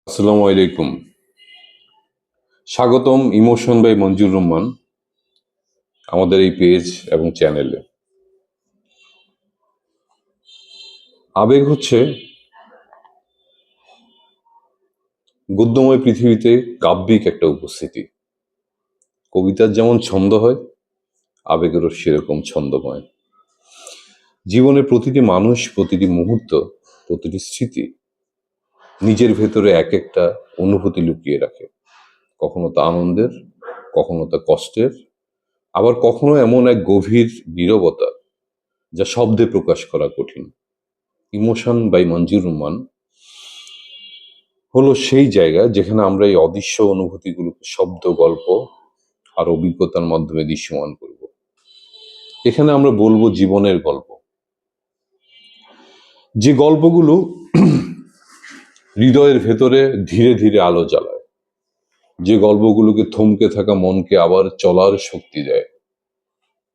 আসসালামু আলাইকুম। স্বাগতম ইমোশন বাই মঞ্জুর রহমান আমাদের এই পেজ এবং চ্যানেলে। আবেগ হচ্ছে গদ্যময় পৃথিবীতে কাব্যিক একটা উপস্থিতি। কবিতার যেমন ছন্দ হয়, আবেগেরও সেরকম ছন্দময়। জীবনের প্রতিটি মানুষ, প্রতিটি মুহূর্ত, প্রতিটি স্মৃতি নিজের ভেতরে এক একটা অনুভূতি লুকিয়ে রাখে। কখনো তা আনন্দের, কখনো তা কষ্টের, আবার কখনো এমন এক গভীর নীরবতা যা শব্দে প্রকাশ করা কঠিন। ইমোশন বাই মঞ্জুর রহমান হলো সেই জায়গা যেখানে আমরা এই অদৃশ্য অনুভূতিগুলোকে শব্দ, গল্প আর অভিজ্ঞতার মাধ্যমে দৃশ্যমান করব। এখানে আমরা বলবো জীবনের গল্প, যে গল্পগুলো হৃদয়ের ভেতরে ধীরে ধীরে আলো জ্বালায়, যে গল্পগুলোকে থমকে থাকা মনকে আবার চলার শক্তি দেয়,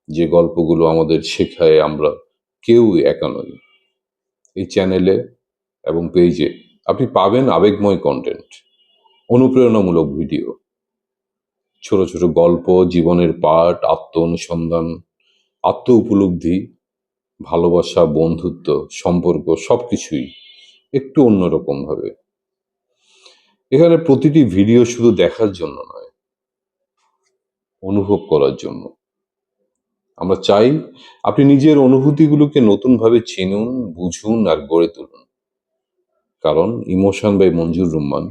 যে গল্পগুলো আমাদের শেখায় আমরা কেউ একা নই। এই চ্যানেলে এবং পেজে আপনি পাবেন আবেগময় কন্টেন্ট, অনুপ্রেরণামূলক ভিডিও, ছোট ছোট গল্প, জীবনের পাঠ, আত্ম অনুসন্ধান, আত্ম উপলব্ধি, ভালোবাসা, বন্ধুত্ব, সম্পর্ক সবকিছুই একটু অন্যরকম ভাবে। এখানে প্রতিটি ভিডিও শুধু দেখার জন্য নয়, অনুভব করার জন্য। আমরা চাই আপনি নিজের অনুভূতিগুলোকে নতুনভাবে চিনুন, বুঝুন আর গড়ে তুলুন। কারণ ইমোশন বাই মঞ্জুর রহমান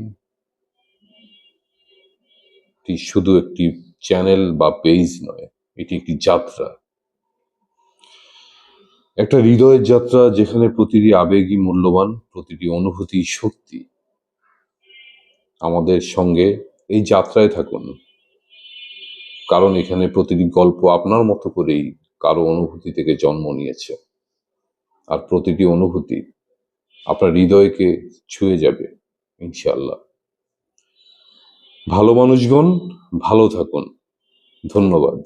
শুধু একটি চ্যানেল বা পেজ নয়, এটি একটি যাত্রা, একটা হৃদয়ের যাত্রা যেখানে প্রতিটি আবেগই মূল্যবান, প্রতিটি অনুভূতি সত্যি। আমাদের সঙ্গে এই যাত্রায় থাকুন, কারণ এখানে প্রতিটি গল্প আপনার মতো করেই কারো অনুভূতি থেকে জন্ম নিয়েছে, আর প্রতিটি অনুভূতি আপনার হৃদয়কে ছুঁয়ে যাবে ইনশাআল্লাহ। ভালো মানুষগণ, ভালো থাকুন। ধন্যবাদ।